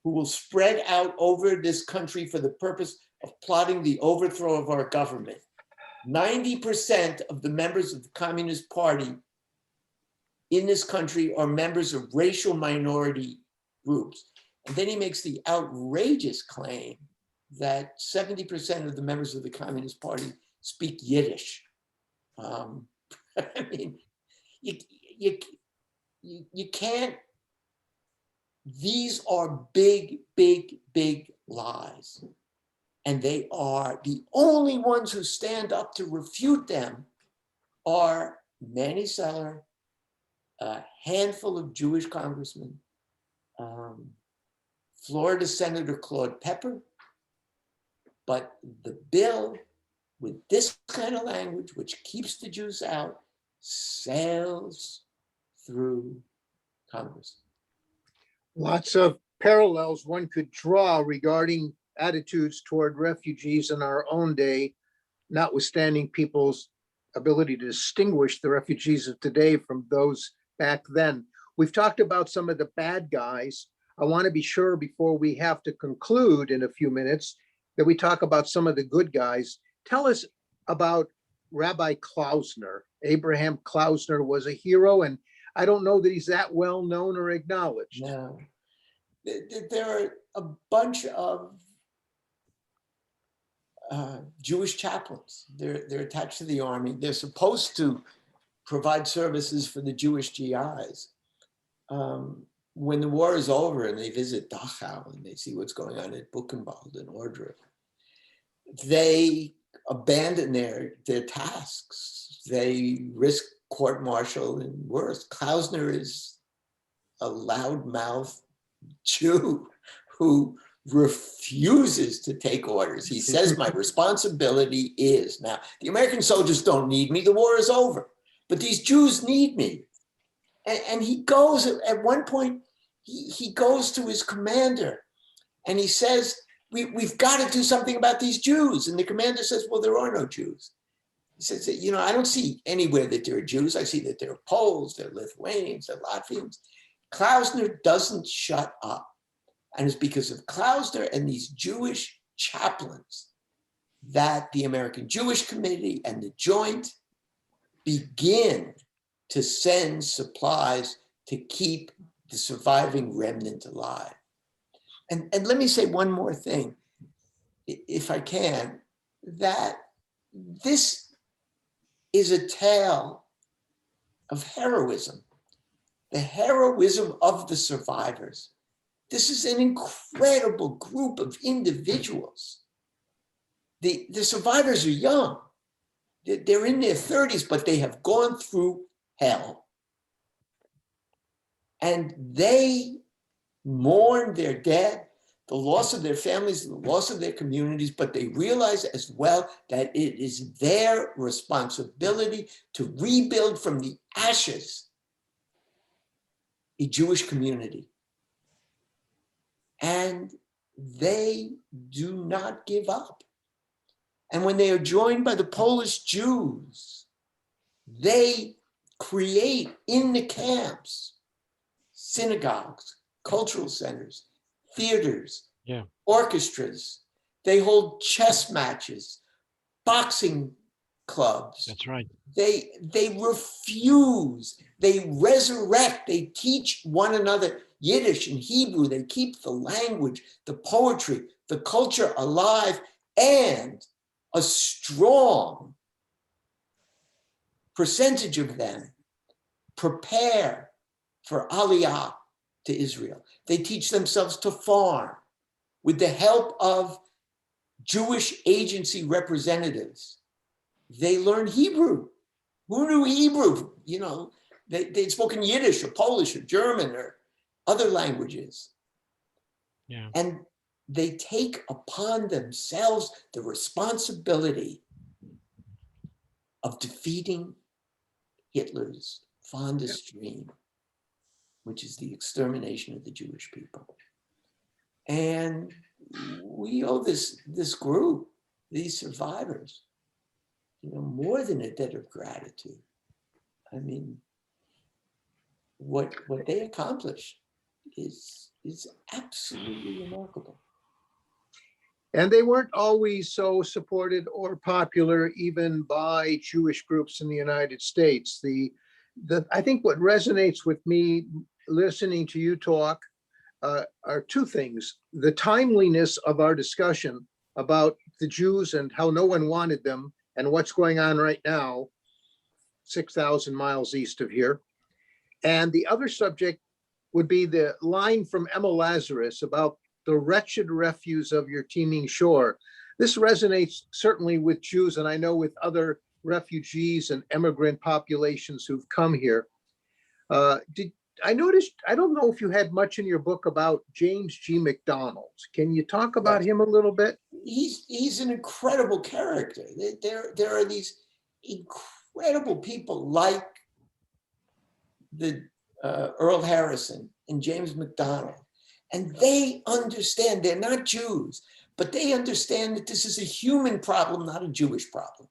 who will spread out over this country for the purpose of plotting the overthrow of our government. 90% of the members of the Communist Party in this country are members of racial minority groups. And then he makes the outrageous claim that 70% of the members of the Communist Party speak Yiddish. I mean, you can't, these are big, big, big lies. And they are the only ones who stand up to refute them are Manny Seller, a handful of Jewish congressmen, Florida Senator Claude Pepper. But the bill with this kind of language, which keeps the Jews out, sails through Congress. Lots of parallels one could draw regarding attitudes toward refugees in our own day, notwithstanding people's ability to distinguish the refugees of today from those back then. We've talked about some of the bad guys. I want to be sure before we have to conclude in a few minutes that we talk about some of the good guys. Tell us about Rabbi Klausner. Abraham Klausner was a hero, and I don't know that he's that well known or acknowledged. No, there are a bunch of Jewish chaplains. They're attached to the army. They're supposed to provide services for the Jewish GIs. When the war is over and they visit Dachau and they see what's going on at Buchenwald and Ordre, they abandon their tasks. They risk court-martial and worse. Klausner is a loudmouth Jew who refuses to take orders. He says, my responsibility is, now, the American soldiers don't need me, the war is over, but these Jews need me. And he goes, at one point, he goes to his commander and he says, we've got to do something about these Jews. And the commander says, well, there are no Jews. He says, you know, I don't see anywhere that there are Jews. I see that there are Poles, there are Lithuanians, there are Latvians. Klausner doesn't shut up. And it's because of Klausner and these Jewish chaplains that the American Jewish Committee and the Joint begin to send supplies to keep the surviving remnant alive. And let me say one more thing, if I can, that this is a tale of heroism, the heroism of the survivors. This is an incredible group of individuals. The survivors are young. They're in their 30s, but they have gone through hell. And they mourn their dead, the loss of their families, the loss of their communities, but they realize as well that it is their responsibility to rebuild from the ashes a Jewish community. And they do not give up. And when they are joined by the Polish Jews, they create in the camps synagogues, cultural centers, theaters, Yeah. orchestras. They hold chess matches, boxing clubs. That's right. They refuse, they resurrect, they teach one another Yiddish and Hebrew. They keep the language, the poetry, the culture alive, and a strong percentage of them prepare for Aliyah to Israel. They teach themselves to farm with the help of Jewish agency representatives. They learn Hebrew. Who knew Hebrew? You know, they'd spoken Yiddish or Polish or German or other languages. Yeah. And they take upon themselves the responsibility of defeating Hitler's fondest dream, which is the extermination of the Jewish people. And we owe this group, these survivors, you know, more than a debt of gratitude. I mean, what they accomplished is absolutely remarkable. And they weren't always so supported or popular even by Jewish groups in the United States. I think what resonates with me listening to you talk are two things: the timeliness of our discussion about the Jews and how no one wanted them and what's going on right now, 6,000 miles east of here. And the other subject would be the line from Emma Lazarus about the wretched refuse of your teeming shore. This resonates certainly with Jews, and I know with other refugees and immigrant populations who've come here. I noticed, I don't know if you had much in your book about James G. McDonald. Can you talk about him a little bit? He's an incredible character. There are these incredible people like the Earl Harrison and James McDonald. And they understand, they're not Jews, but they understand that this is a human problem, not a Jewish problem.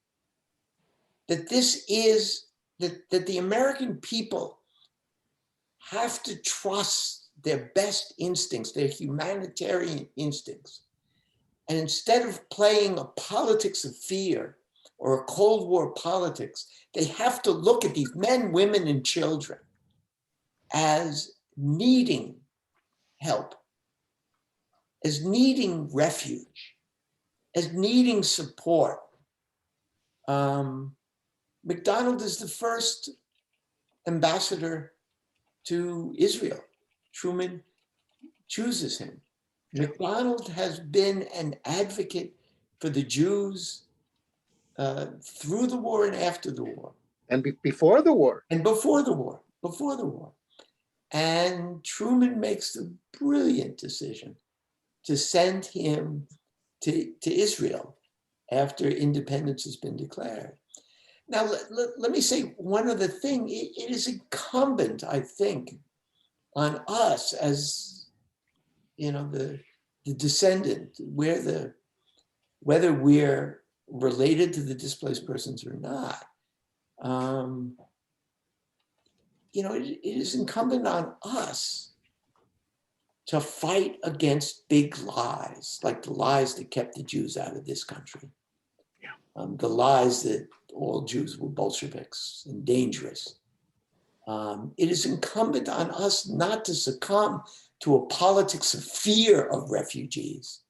That this is, that the American people have to trust their best instincts, their humanitarian instincts. And instead of playing a politics of fear or a Cold War politics, they have to look at these men, women, and children as needing help, as needing refuge, as needing support. McDonald is the first ambassador to Israel. Truman chooses him. McDonald has been an advocate for the Jews through the war and after the war. And before the war. And before the war. And Truman makes the brilliant decision to send him to Israel after independence has been declared. Now, let me say one other thing. It is incumbent, I think, on us as, you know, the descendant, whether we're related to the displaced persons or not. You know, it is incumbent on us to fight against big lies, like the lies that kept the Jews out of this country. Yeah. The lies that all Jews were Bolsheviks and dangerous. It is incumbent on us not to succumb to a politics of fear of refugees.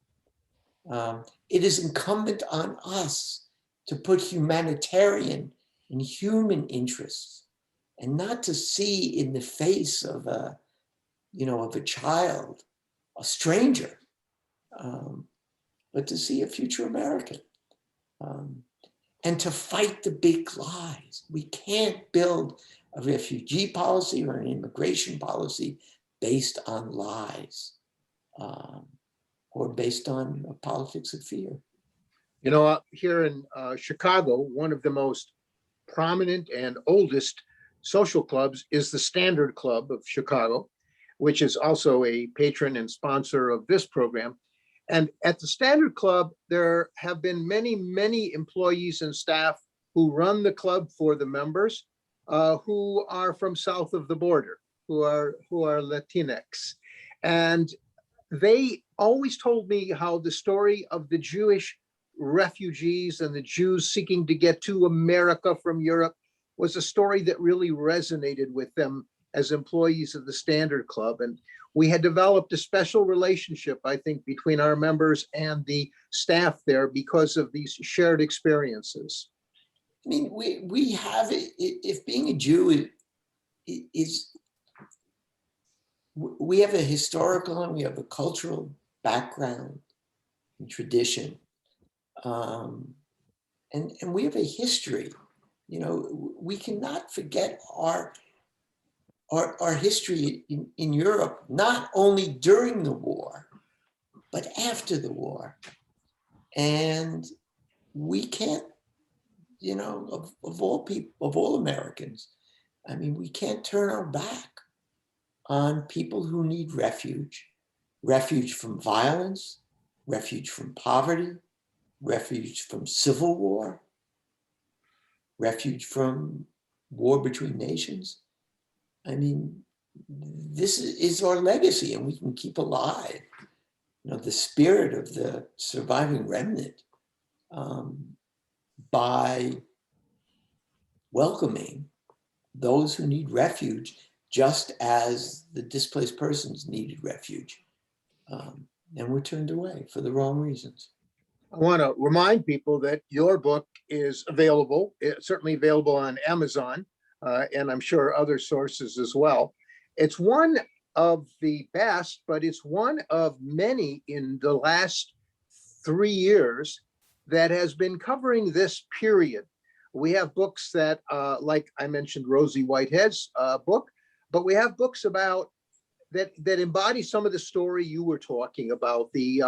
It is incumbent on us to put humanitarian and human interests, and not to see in the face of a child, a stranger, but to see a future American, and to fight the big lies. We can't build a refugee policy or an immigration policy based on lies, or based on a politics of fear. You know, here in Chicago, one of the most prominent and oldest social clubs is the Standard Club of Chicago, which is also a patron and sponsor of this program. And at the Standard Club, there have been many, many employees and staff who run the club for the members, who are from south of the border, who are Latinx. And they always told me how the story of the Jewish refugees and the Jews seeking to get to America from Europe was a story that really resonated with them as employees of the Standard Club. And we had developed a special relationship, I think, between our members and the staff there because of these shared experiences. I mean, we have, if being a Jew is, we have a historical and we have a cultural background and tradition. And we have a history. You know, we cannot forget our history in Europe, not only during the war, but after the war. And we can't, you know, of all people, of all Americans, I mean, we can't turn our back on people who need refuge, refuge from violence, refuge from poverty, refuge from civil war, refuge from war between nations. I mean, this is our legacy, and we can keep alive, you know, the spirit of the surviving remnant by welcoming those who need refuge, just as the displaced persons needed refuge, and were turned away for the wrong reasons. I want to remind people that your book is available. It's certainly available on Amazon, and I'm sure other sources as well. It's one of the best, but it's one of many in the last 3 years that has been covering this period. We have books that, like I mentioned, Rosie Whitehead's book, but we have books about that embody some of the story you were talking about, the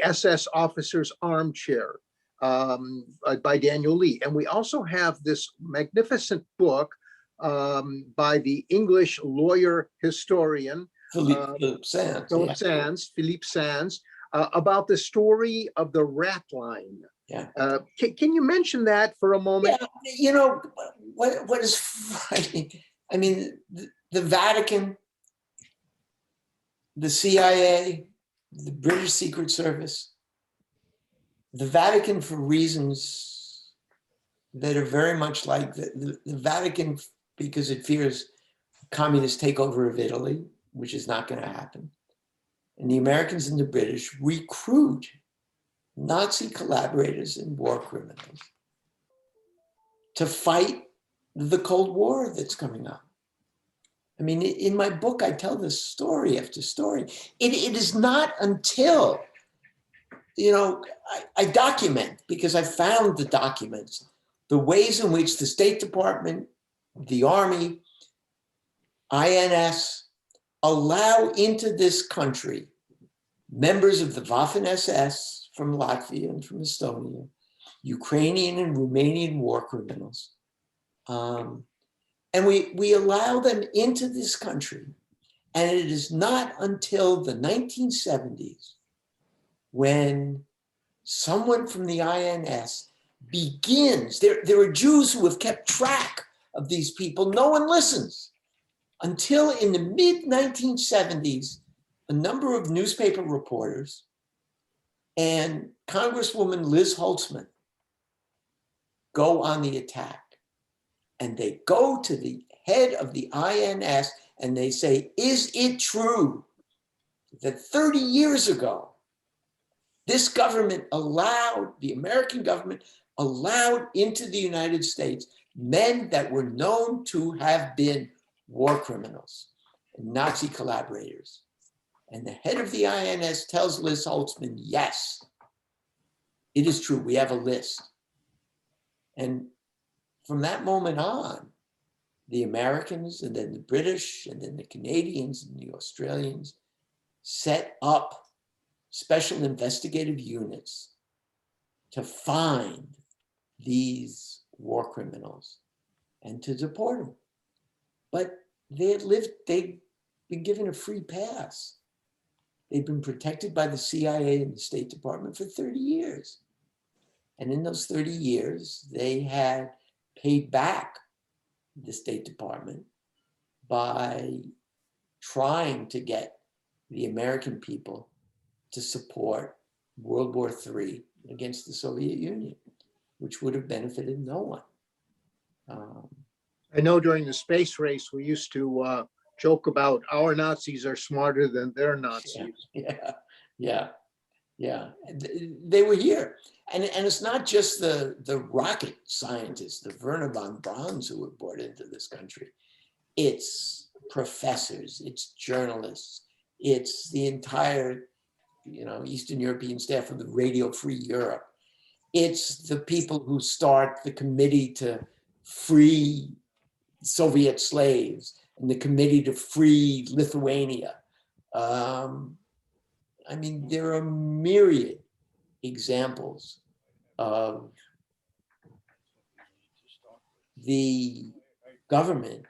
SS Officer's Armchair by Daniel Lee. And we also have this magnificent book by the English lawyer historian, Philippe Sands, Philippe Sands, about the story of the rat line. Yeah. Can you mention that for a moment? Yeah, you know, what is frightening? I mean, the Vatican, the CIA, the British Secret Service, the Vatican, for reasons that are very much like the Vatican, because it fears communist takeover of Italy, which is not going to happen. And the Americans and the British recruit Nazi collaborators and war criminals to fight the Cold War that's coming up. I mean, in my book, I tell this story after story. It is not until, you know, I document, because I found the documents, the ways in which the State Department, the Army, INS allow into this country members of the Waffen-SS from Latvia and from Estonia, Ukrainian and Romanian war criminals. And we allow them into this country. And it is not until the 1970s when someone from the INS begins, there are Jews who have kept track of these people. No one listens. Until in the mid-1970s, a number of newspaper reporters and Congresswoman Liz Holtzman go on the attack. And they go to the head of the INS and they say, is it true that 30 years ago, this government allowed, the American government allowed into the United States men that were known to have been war criminals and Nazi collaborators? And the head of the INS tells Liz Holtzman, yes, it is true, we have a list. And from that moment on, the Americans and then the British and then the Canadians and the Australians set up special investigative units to find these war criminals and to deport them. But they'd been given a free pass. They've been protected by the CIA and the State Department for 30 years. And in those 30 years, they had paid back the State Department by trying to get the American people to support World War III against the Soviet Union, which would have benefited no one. I know during the space race, we used to joke about our Nazis are smarter than their Nazis. Yeah. They were here. And it's not just the rocket scientists, the Werner von Brauns who were brought into this country. It's professors, it's journalists, it's the entire, Eastern European staff of the Radio Free Europe. It's the people who start the committee to free Soviet slaves and the committee to free Lithuania. I mean, there are myriad examples of the government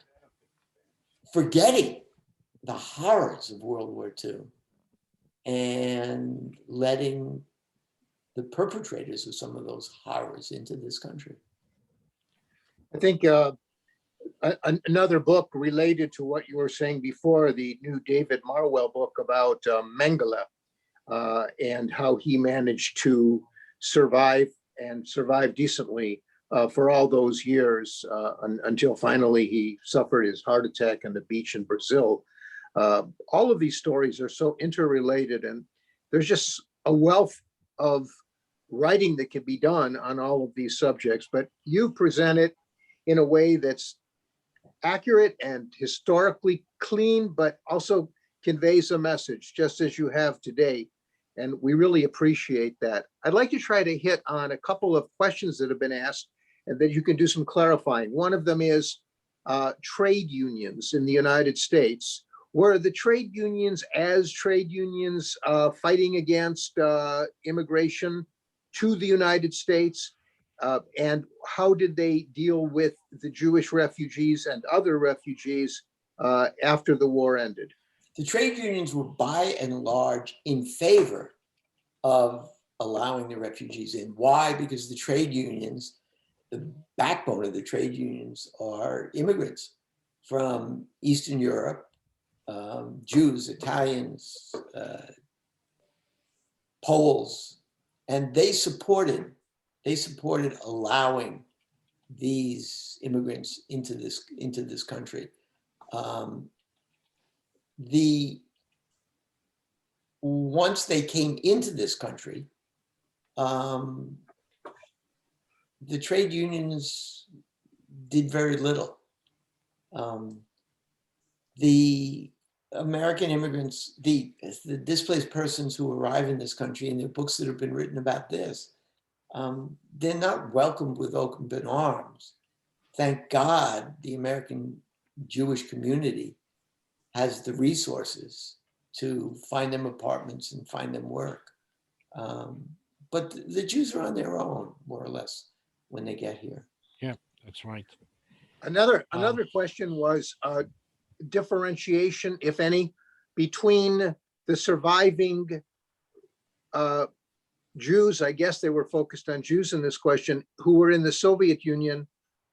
forgetting the horrors of World War II and letting the perpetrators of some of those horrors into this country. I think another book related to what you were saying before, the new David Marwell book about Mengele and how he managed to survive and survive decently for all those years until finally he suffered his heart attack on the beach in Brazil. All of these stories are so interrelated, and there's just a wealth of writing that can be done on all of these subjects, but you present it in a way that's accurate and historically clean, but also conveys a message, just as you have today. And we really appreciate that. I'd like to try to hit on a couple of questions that have been asked and that you can do some clarifying. One of them is trade unions in the United States. Were the trade unions as trade unions fighting against immigration to the United States? And how did they deal with the Jewish refugees and other refugees after the war ended? The trade unions were by and large in favor of allowing the refugees in. Why? Because the trade unions, the backbone of the trade unions are immigrants from Eastern Europe, Jews, Italians, Poles, and they supported allowing these immigrants into this country. Once they came into this country, the trade unions did very little. The American immigrants, the displaced persons who arrive in this country, and there are books that have been written about this, they're not welcomed with open arms. Thank God the American Jewish community has the resources to find them apartments and find them work. But the Jews are on their own, more or less, when they get here. Yeah, that's right. Another question was differentiation, if any, between the surviving Jews, I guess they were focused on Jews in this question, who were in the Soviet Union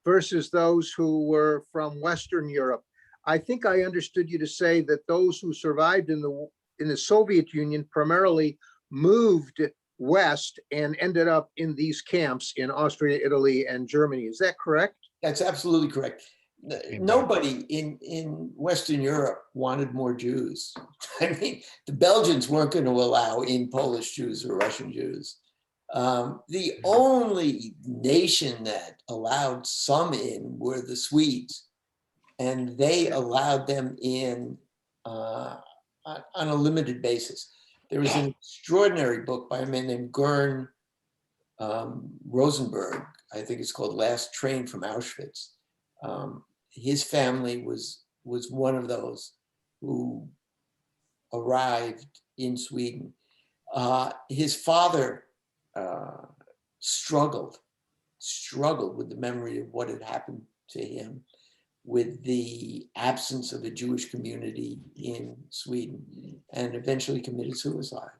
versus those who were from Western Europe. I think I understood you to say that those who survived in the Soviet Union primarily moved west and ended up in these camps in Austria, Italy, and Germany. Is that correct? That's absolutely correct. Nobody in Western Europe wanted more Jews. I mean, the Belgians weren't going to allow in Polish Jews or Russian Jews. The only nation that allowed some in were the Swedes, and they allowed them in on a limited basis. There was an extraordinary book by a man named Gern Rosenberg. I think it's called Last Train from Auschwitz. His family was one of those who arrived in Sweden. His father struggled with the memory of what had happened to him, with the absence of a Jewish community in Sweden, and eventually committed suicide.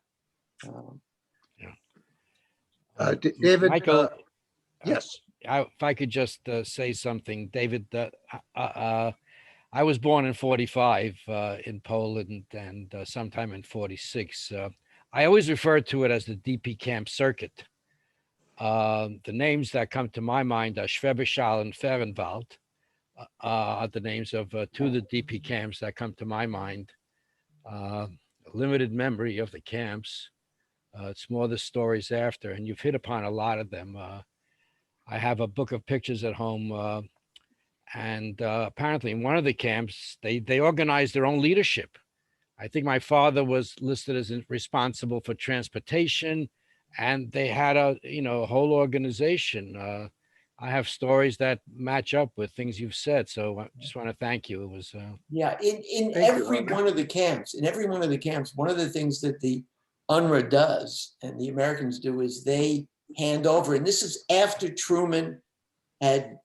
David, Michael, yes. if I could just say something, David, I was born in 45 in Poland and sometime in 46. I always refer to it as the DP camp circuit. The names that come to my mind are Schwäbisch and Fehrenwald, are the names of two of the DP camps that come to my mind. Limited memory of the camps. It's more the stories after, and you've hit upon a lot of them. I have a book of pictures at home, and apparently in one of the camps, they organized their own leadership. I think my father was listed as responsible for transportation, and they had a whole organization. I have stories that match up with things you've said, so I just want to thank you. It was Yeah, in Thank you, every Robert. one of the camps, one of the things that the UNRWA does and the Americans do is they hand over, and this is after Truman had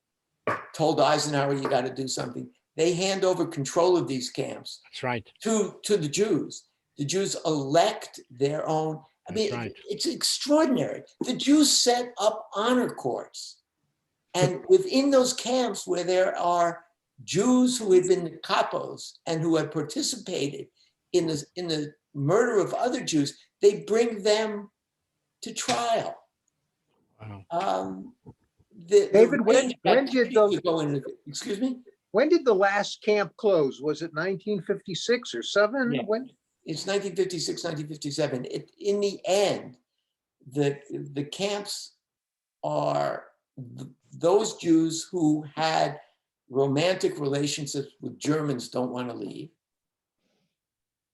told Eisenhower, you got to do something. They hand over control of these camps that's right. to the Jews. The Jews elect their own. I That's mean, right. it's extraordinary. The Jews set up honor courts. And within those camps where there are Jews who had been capos and who had participated in the murder of other Jews, they bring them to trial. Wow. David, when did activities that go into, excuse me? when did the last camp close? Was it 1956 or 7? Yeah. When? It's 1956, 1957. In the end, the camps are those Jews who had romantic relationships with Germans don't want to leave.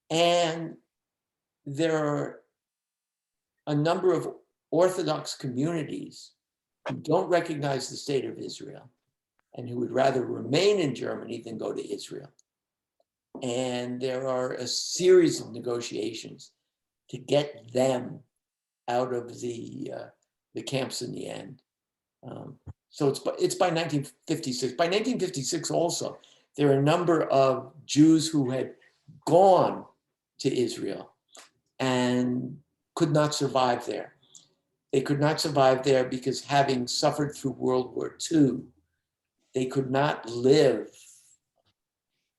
And there are a number of Orthodox communities who don't recognize the state of Israel and who would rather remain in Germany than go to Israel. And there are a series of negotiations to get them out of the camps in the end. So it's by 1956. By 1956 also, there are a number of Jews who had gone to Israel and could not survive there. They could not survive there because, having suffered through World War II, they could not live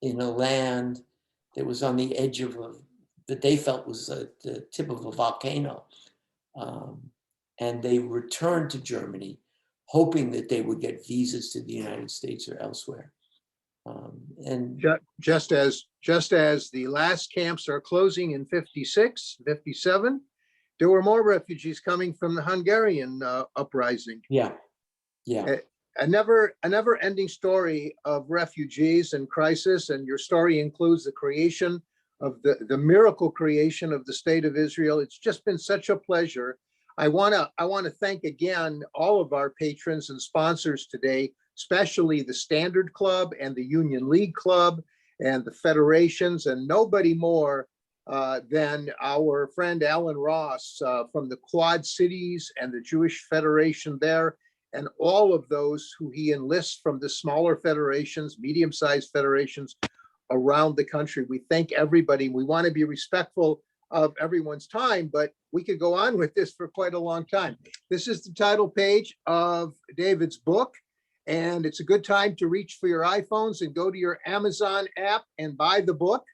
in a land that was on the edge of that they felt was the tip of a volcano. And they returned to Germany, hoping that they would get visas to the United States or elsewhere. And Just as the last camps are closing in 56, 57, there were more refugees coming from the Hungarian uprising. yeah. A never-ending story of refugees and crisis, and your story includes the creation of the miracle creation of the state of Israel. It's just been such a pleasure. I want to thank again all of our patrons and sponsors today, especially the Standard Club and the Union League Club and the federations, and nobody more than our friend Alan Ross from the Quad Cities and the Jewish Federation there, and all of those who he enlists from the smaller federations, medium-sized federations around the country. We thank everybody. We want to be respectful of everyone's time, but we could go on with this for quite a long time. This is the title page of David's book, and it's a good time to reach for your iPhones and go to your Amazon app and buy the book.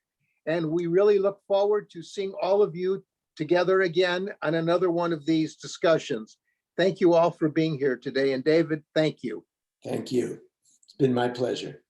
And we really look forward to seeing all of you together again on another one of these discussions. Thank you all for being here today. And David, thank you. Thank you. It's been my pleasure.